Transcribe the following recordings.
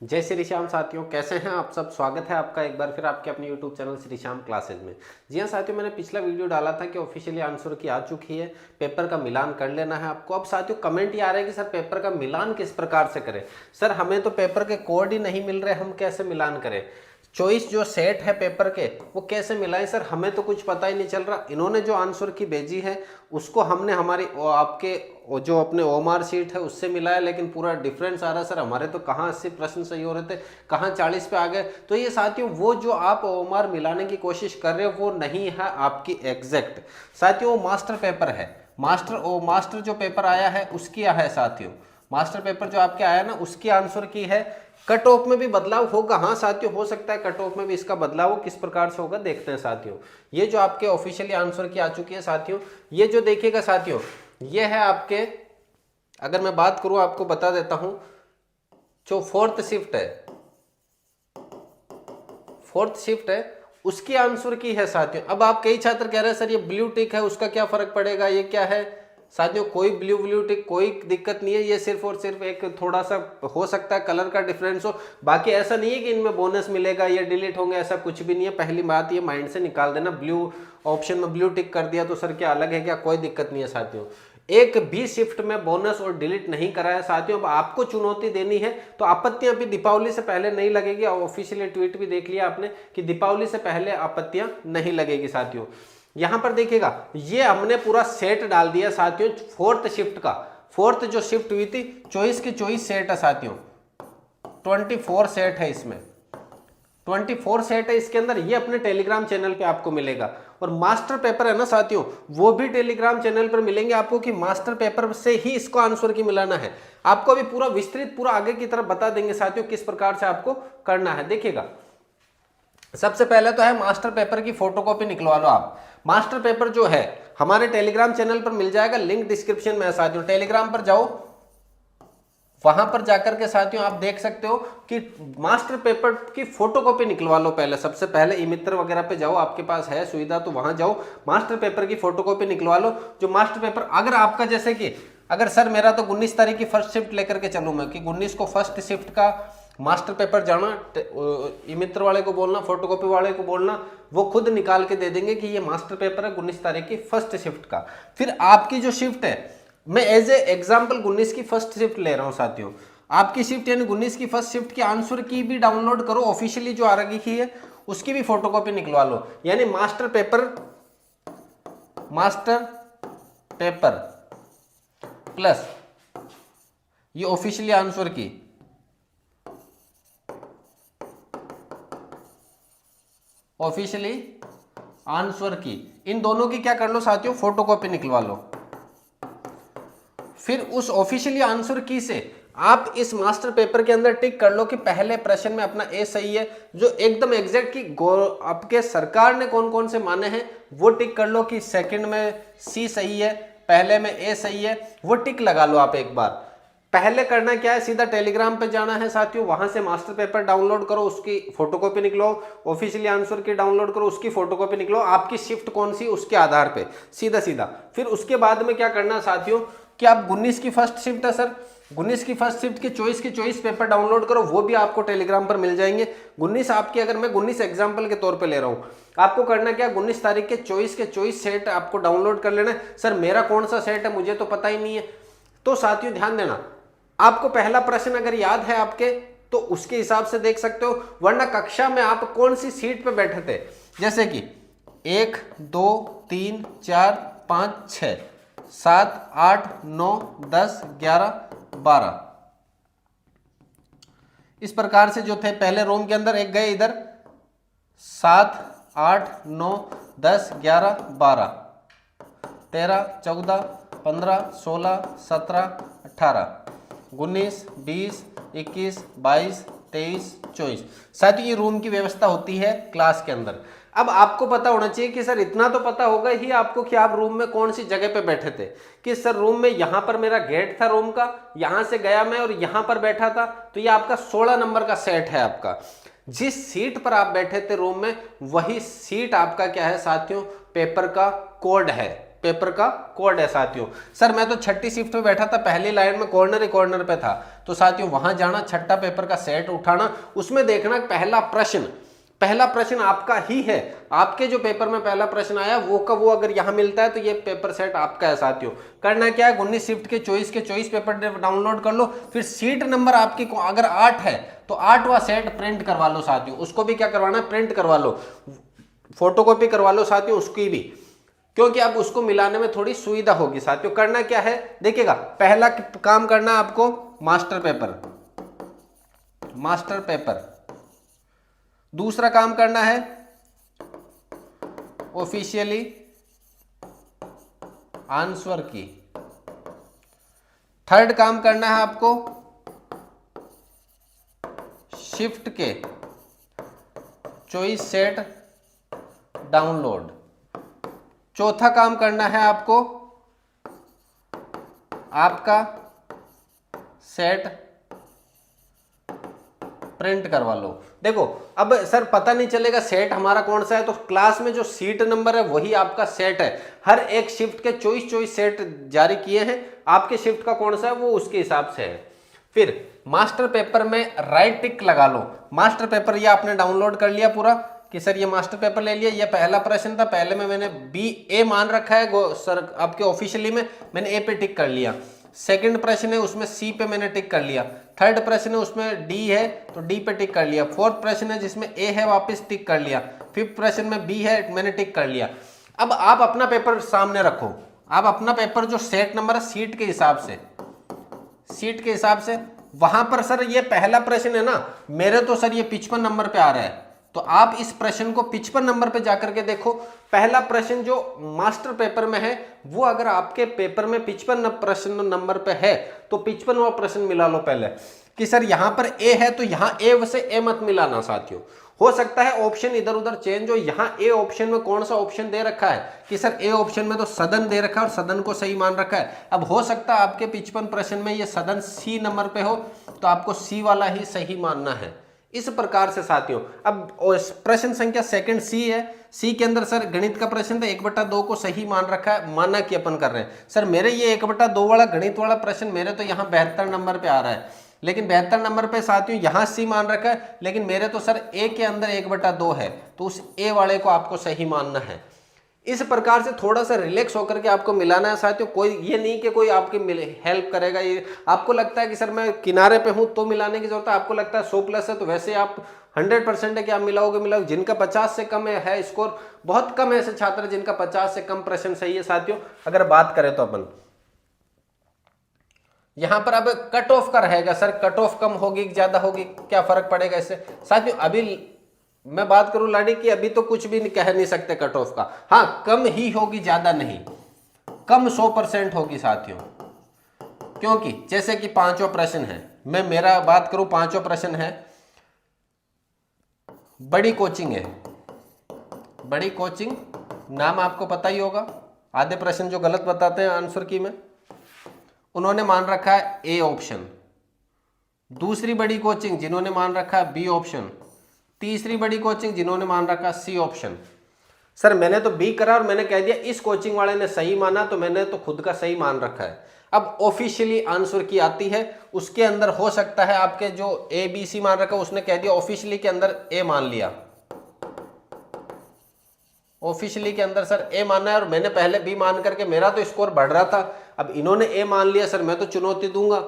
जय श्री श्याम साथियों, कैसे हैं आप सब। स्वागत है आपका एक बार फिर आपके अपने YouTube channel Shri Shyam classes में। जी हाँ साथियों, मैंने पिछला वीडियो डाला था कि ऑफिशियली आंसर की आ चुकी है, पेपर का मिलान कर लेना है आपको। अब साथियों कमेंट ये आ रहा है कि सर पेपर का मिलान किस प्रकार से करें। सर हमें तो पेपर के कोड ही नहीं मिल रहे, हम कैसे मिलान करें। चॉइस जो सेट है पेपर के वो कैसे मिलाएं सर, हमें तो कुछ पता ही नहीं चल रहा। इन्होंने जो आंसर की भेजी है उसको हमने हमारी आपके जो अपने ओमार शीट है उससे मिलाया, लेकिन पूरा डिफरेंस आ रहा है सर। हमारे तो कहाँ 80 प्रश्न सही हो रहे थे, कहाँ 40 पे आ गए। तो ये साथियों वो जो आप ओमार मिलाने की कोशिश कर रहे हो वो नहीं है आपकी एग्जैक्ट। साथियों वो मास्टर पेपर है, मास्टर जो पेपर आया है उसकी है साथियों। मास्टर पेपर जो आपके आया ना उसकी आंसर की है। कट ऑफ में भी बदलाव होगा, हाँ साथियों हो सकता है कट ऑफ में भी इसका बदलाव हो, किस प्रकार से होगा देखते हैं साथियों। ये जो आपके ऑफिशियली आंसर की आ चुकी है साथियों, ये जो देखिएगा साथियों, ये है आपके, अगर मैं बात करूं आपको बता देता हूं, जो फोर्थ शिफ्ट है उसकी आंसर की है साथियों। अब आप कई छात्र कह रहे हैं सर ये ब्लू टिक है उसका क्या फर्क पड़ेगा, ये क्या है साथियों। कोई ब्लू टिक कोई दिक्कत नहीं है, ये सिर्फ और सिर्फ एक थोड़ा सा हो सकता है कलर का डिफरेंस हो, बाकी ऐसा नहीं है कि इनमें बोनस मिलेगा ये डिलीट होंगे, ऐसा कुछ भी नहीं है। पहली बात ये माइंड से निकाल देना, ब्लू ऑप्शन में ब्लू टिक कर दिया तो सर क्या अलग है क्या, कोई दिक्कत नहीं है साथियों। एक भी शिफ्ट में बोनस और डिलीट नहीं करा है साथियों। अब आपको चुनौती देनी है तो आपत्तियां भी दीपावली से पहले नहीं लगेगी। ऑफिशियली ट्वीट भी देख लिया आपने कि दीपावली से पहले आपत्तियां नहीं लगेगी साथियों। यहां पर देखिएगा ये हमने पूरा सेट डाल दिया साथियों फोर्थ शिफ्ट का। फोर्थ जो शिफ्ट हुई थी चॉइस की चॉइस सेट है साथियों, 24 सेट है इसमें, 24 सेट है इसके अंदर। ये अपने टेलीग्राम चैनल पे आपको मिलेगा। और मास्टर पेपर है ना साथियों, वो भी टेलीग्राम चैनल पर मिलेंगे आपको कि मास्टर पेपर से ही इसको आंसर की मिलाना है। आपको अभी पूरा विस्तृत पूरा आगे की तरफ बता देंगे साथियों किस प्रकार से आपको करना है। देखिएगा सबसे पहले तो है मास्टर पेपर की फोटोकॉपी निकलवा लो आप। मास्टर पेपर जो है हमारे टेलीग्राम चैनल पर मिल जाएगा, लिंक डिस्क्रिप्शन में है साथियों। टेलीग्राम पर जाओ, वहां पर जाकर के साथियों आप देख सकते हो कि मास्टर पेपर की फोटोकॉपी निकलवा लो। पहले सबसे पहले ई मित्र वगैरह पे जाओ, आपके पास है सुविधा तो वहां जाओ, मास्टर पेपर की फोटोकॉपी निकलवा लो। जो मास्टर पेपर अगर आपका जैसे कि अगर सर मेरा तो 19 तारीख की फर्स्ट शिफ्ट लेकर के चलूँ मैं कि 19 को फर्स्ट शिफ्ट का मास्टर पेपर जाना, ई मित्र वाले को बोलना, फोटोकॉपी वाले को बोलना, वो खुद निकाल के दे देंगे कि ये मास्टर पेपर है 19 तारीख की फर्स्ट शिफ्ट का। फिर आपकी जो शिफ्ट है, मैं एज ए एग्जाम्पल 19 की फर्स्ट शिफ्ट ले रहा हूं साथियों। आपकी शिफ्ट यानी 19 की फर्स्ट शिफ्ट की आंसर की भी डाउनलोड करो, ऑफिशियली जो आ रही है उसकी भी फोटोकॉपी निकलवा लो। यानी मास्टर पेपर प्लस ये ऑफिशियली आंसर की, ऑफिशियली आंसर की, इन दोनों की क्या कर लो साथियों, फोटोकॉपी निकलवा लो। फिर उस ऑफिशियली आंसर की से आप इस मास्टर पेपर के अंदर टिक कर लो कि पहले प्रश्न में अपना ए सही है, जो एकदम एग्जैक्ट की आपके सरकार ने कौन कौन से माने हैं वो टिक कर लो कि सेकंड में सी सही है, पहले में ए सही है, वो टिक लगा लो आप एक बार। पहले करना क्या है, सीधा टेलीग्राम पे जाना है साथियों, वहां से मास्टर पेपर डाउनलोड करो, उसकी फोटोकॉपी निकलो, ऑफिशियली आंसर की डाउनलोड करो, उसकी फोटोकॉपी निकलो, आपकी शिफ्ट कौन सी उसके आधार पे सीधा सीधा। फिर उसके बाद में क्या करना साथियों कि आप 19 की फर्स्ट शिफ्ट है सर, 19 की फर्स्ट शिफ्ट की चॉइस पेपर डाउनलोड करो, वो भी आपको टेलीग्राम पर मिल जाएंगे। 19 आपकी, अगर मैं 19 एग्जांपल के तौर पे ले रहा हूं, आपको करना क्या, 19 तारीख के चॉइस सेट आपको डाउनलोड कर लेना है। सर मेरा कौन सा सेट है मुझे तो पता ही नहीं है, तो साथियों ध्यान देना, आपको पहला प्रश्न अगर याद है आपके तो उसके हिसाब से देख सकते हो, वरना कक्षा में आप कौन सी सीट पे बैठे थे, जैसे कि 1 2 3 4 5 6 7 8 9 10 11 12, इस प्रकार से जो थे पहले रोम के अंदर एक गए इधर 7 8 9 10 11 12 13 14 15 16 17 18 19 20 21 22 23 24। साथ ही रूम की व्यवस्था होती है क्लास के अंदर। अब आपको पता होना चाहिए कि सर इतना तो पता होगा ही आपको कि आप रूम में कौन सी जगह पे बैठे थे, कि सर रूम में यहां पर मेरा गेट था रूम का, यहां से गया मैं और यहां पर बैठा था, तो ये आपका 16 नंबर का सेट है। आपका जिस सीट पर आप बैठे थे रूम में वही सीट आपका क्या है साथियों, पेपर का कोड है, पेपर का कोड है साथियों। सर मैं तो छठी शिफ्ट में बैठा था, पहली लाइन में कॉर्नर ही कॉर्नर पे था, तो साथियों वहां जाना, छठा पेपर का सेट उठाना, उसमें देखना पहला प्रश्न आपका ही है, आपके जो पेपर में पहला प्रश्न आया वो का वो अगर यहां मिलता है तो ये पेपर सेट आपका है साथियों। करना क्या है, 19 शिफ्ट के चॉइस पेपर डाउनलोड कर लो, फिर सीट नंबर आपकी अगर 8 है तो 8वां सेट प्रिंट करवा लो साथियों। उसको भी क्या करवाना है, प्रिंट करवा लो, फोटोकॉपी करवा लो साथियों उसकी भी, क्योंकि अब उसको मिलाने में थोड़ी सुविधा होगी साथियों। करना क्या है देखिएगा, पहला काम करना है आपको मास्टर पेपर, दूसरा काम करना है ऑफिशियली आंसर की, थर्ड काम करना है आपको शिफ्ट के चॉइस सेट डाउनलोड, चौथा काम करना है आपको आपका सेट प्रिंट करवा लो। देखो अब सर पता नहीं चलेगा सेट हमारा कौन सा है, तो क्लास में जो सीट नंबर है वही आपका सेट है। हर एक शिफ्ट के चॉइस सेट जारी किए हैं, आपके शिफ्ट का कौन सा है वो उसके हिसाब से है। फिर मास्टर पेपर में राइट टिक लगा लो। मास्टर पेपर ये आपने डाउनलोड कर लिया पूरा कि सर ये मास्टर पेपर ले लिया, ये पहला प्रश्न था, पहले में मैंने ए मान रखा है सर आपके ऑफिशियली में, मैंने ए पे टिक कर लिया। सेकंड प्रश्न है उसमें सी पे मैंने टिक कर लिया। थर्ड प्रश्न है उसमें डी है तो डी पे टिक कर लिया। फोर्थ प्रश्न है जिसमें ए है वापस टिक कर लिया। फिफ्थ प्रश्न में बी है मैंने टिक कर लिया। अब आप अपना पेपर सामने रखो, आप अपना पेपर जो सेट नंबर है सीट के हिसाब से वहां पर सर ये पहला प्रश्न है ना, मेरे तो सर ये 55 नंबर पे आ रहा है, तो आप इस प्रश्न को 55 नंबर पे जाकर के देखो। पहला प्रश्न जो मास्टर पेपर में है वो अगर आपके पेपर में 55 प्रश्न नंबर पे है तो 55वां प्रश्न मिला लो पहले कि सर यहां पर ए है तो यहां ए से ए मत मिलाना साथियों। हो सकता है ऑप्शन इधर उधर चेंज हो, यहां ए ऑप्शन में कौन सा ऑप्शन दे रखा है कि सर ए ऑप्शन में तो सदन दे रखा है और सदन को सही मान रखा है। अब हो सकता है आपके 55 प्रश्न में ये सदन सी नंबर पे हो तो आपको सी वाला ही सही मानना है। इस प्रकार से साथियों अब प्रश्न संख्या सेकंड सी है, सी के अंदर सर गणित का प्रश्न था 1/2 को सही मान रखा है, माना कि अपन कर रहे हैं। सर मेरे ये 1/2 वाला गणित वाला प्रश्न मेरे तो यहाँ 72 नंबर पे आ रहा है, लेकिन 72 नंबर पे साथियों यहाँ सी मान रखा है, लेकिन मेरे तो सर ए के अंदर 1/2 है, तो उस ए वाले को आपको सही मानना है। इस प्रकार से थोड़ा सा रिलैक्स होकर के आपको मिलाना है साथियों। कोई ये नहीं कि कोई आपकी हेल्प करेगा, ये आपको लगता है कि सर मैं किनारे पे हूं तो मिलाने की जरूरत है, आपको लगता है 100+ है तो वैसे आप 100% है कि आप मिलाओगे। जिनका 50 से कम है स्कोर, बहुत कम ऐसे छात्र जिनका 50 से कम प्रश्न सही है साथियों। अगर बात करें तो अपन यहां पर अब कट ऑफ का रहेगा, सर कट ऑफ कम होगी ज्यादा होगी क्या फर्क पड़ेगा इससे साथियों। अभी मैं बात करूं लाडी की, अभी तो कुछ भी कह नहीं सकते कट ऑफ का, हाँ कम ही होगी ज्यादा नहीं, कम 100% होगी साथियों। क्योंकि जैसे कि 5वां प्रश्न है, मैं मेरा बात करूं 5वां प्रश्न है, बड़ी कोचिंग है, बड़ी कोचिंग नाम आपको पता ही होगा। आधे प्रश्न जो गलत बताते हैं आंसर की में, उन्होंने मान रखा है ए ऑप्शन। दूसरी बड़ी कोचिंग जिन्होंने मान रखा है बी ऑप्शन। तीसरी बड़ी कोचिंग जिन्होंने मान रखा सी ऑप्शन। सर मैंने तो बी करा और मैंने कह दिया इस कोचिंग वाले ने सही माना तो मैंने तो खुद का सही मान रखा है। अब ऑफिशियली आंसर की आती है, उसके अंदर हो सकता है आपके जो ए बी सी मान रखा उसने कह दिया ऑफिशियली के अंदर ए मान लिया, ऑफिशियली के अंदर सर ए मानना है और मैंने पहले बी मान करके मेरा तो स्कोर बढ़ रहा था, अब इन्होंने ए मान लिया, सर मैं तो चुनौती दूंगा।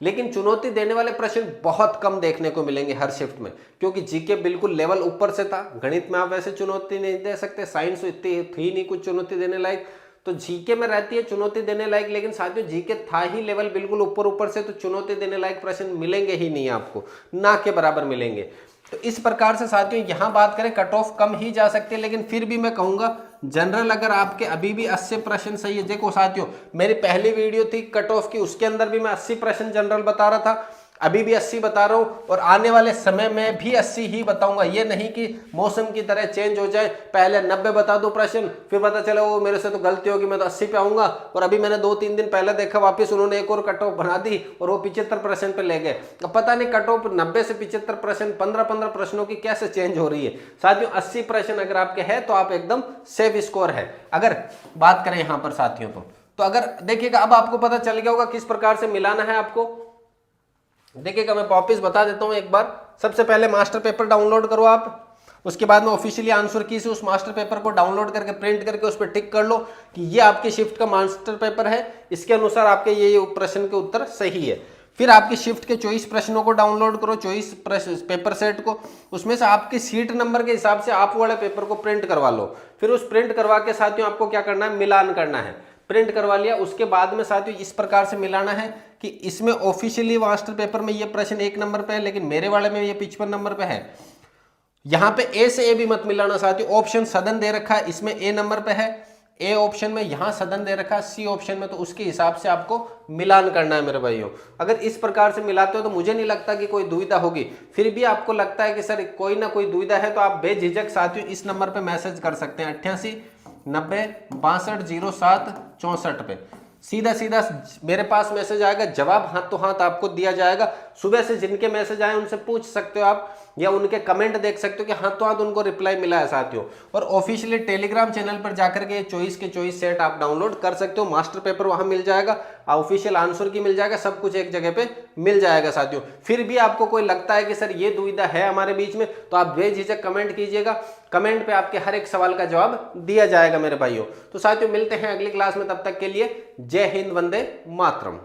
लेकिन चुनौती देने वाले प्रश्न बहुत कम देखने को मिलेंगे हर शिफ्ट में, क्योंकि जीके बिल्कुल लेवल ऊपर से था। गणित में आप वैसे चुनौती नहीं दे सकते, साइंस इतनी थी नहीं कुछ चुनौती देने लायक, तो जीके में रहती है चुनौती देने लायक, लेकिन साथियों जीके था ही लेवल बिल्कुल ऊपर से, तो चुनौती देने लायक प्रश्न मिलेंगे ही नहीं आपको, ना के बराबर मिलेंगे। तो इस प्रकार से साथियों यहां बात करें कट ऑफ कम ही जा सकती है, लेकिन फिर भी मैं कहूंगा जनरल अगर आपके अभी भी 80 प्रश्न सही है। देखो साथियों मेरी पहली वीडियो थी कट ऑफ की, उसके अंदर भी मैं 80 प्रश्न जनरल बता रहा था। अभी भी 80 बता रहा हूं और आने वाले समय में भी 80 ही बताऊंगा। ये नहीं कि मौसम की तरह चेंज हो जाए, पहले 90 बता दो प्रश्न, फिर पता चला वो मेरे से तो गलती होगी, मैं तो 80 पे आऊंगा, और अभी मैंने 2-3 दिन पहले देखा वापस उन्होंने एक और कट ऑफ बना दी और वो 75 प्रश्न पे ले गए। अब पता नहीं कट ऑफ 90 से 75 प्रश्न, 15-15 प्रश्नों की कैसे चेंज हो रही है। साथियों 80 प्रश्न अगर आपके है तो आप एकदम सेफ स्कोर है। अगर बात करें यहां पर साथियों तो अगर देखिएगा अब आपको पता चल गया होगा किस प्रकार से मिलाना है आपको। देखिएगा मैं वापिस बता देता हूं एक बार। सबसे पहले मास्टर पेपर डाउनलोड करो आप, उसके बाद में ऑफिशियली आंसर की से उस मास्टर पेपर को डाउनलोड करके प्रिंट करके उस पर टिक कर लो कि ये आपकी शिफ्ट का मास्टर पेपर है, इसके अनुसार आपके ये प्रश्न के उत्तर सही है। फिर आपकी शिफ्ट के 24 प्रश्नों को डाउनलोड करो, 24 पेपर सेट को, उसमें से आपकी सीट नंबर के हिसाब से आप वाले पेपर को प्रिंट करवा लो। फिर उस प्रिंट करवा के साथियों आपको क्या करना है, मिलान करना है। प्रिंट करवा लिया, उसके बाद में साथियों इस प्रकार से मिलाना है कि इसमें ऑफिशियली मास्टर पेपर में ये प्रश्न 1 नंबर पे है, लेकिन मेरे वाले में ये 55 नंबर पे है। यहां पे ए से ए भी मत मिलाना साथियों। ऑप्शन सदन दे रखा है, इसमें ए नंबर पे है, ए ऑप्शन में, यहां सदन दे रखा है सी ऑप्शन में, तो उसके हिसाब से आपको मिलान करना है मेरे भाइयों। अगर इस प्रकार से मिलाते हो तो मुझे नहीं लगता कि कोई दुविधा होगी। फिर भी आपको लगता है कि सर कोई ना कोई दुविधा है तो आप बेझिझक साथियों इस नंबर पे मैसेज कर सकते हैं 88 90 62 07 64 पे। सीधा सीधा मेरे पास मैसेज आएगा, जवाब हाथ तो हाथ आपको दिया जाएगा। सुबह से जिनके मैसेज आए उनसे पूछ सकते हो आप, या उनके कमेंट देख सकते हो कि हाथ तो हाथ उनको रिप्लाई मिला है साथियों। और ऑफिशियली टेलीग्राम चैनल पर जाकर के 24 के 24 सेट आप डाउनलोड कर सकते हो। मास्टर पेपर वहां मिल जाएगा, ऑफिशियल आंसर की मिल जाएगा, सब कुछ एक जगह पे मिल जाएगा साथियों। फिर भी आपको कोई लगता है कि सर ये दुविधा है हमारे बीच में, तो आप बेझिझक कमेंट कीजिएगा। कमेंट पे आपके हर एक सवाल का जवाब दिया जाएगा मेरे भाइयों। तो साथियों मिलते हैं अगली क्लास में, तब तक के लिए जय हिंद, वंदे मातरम।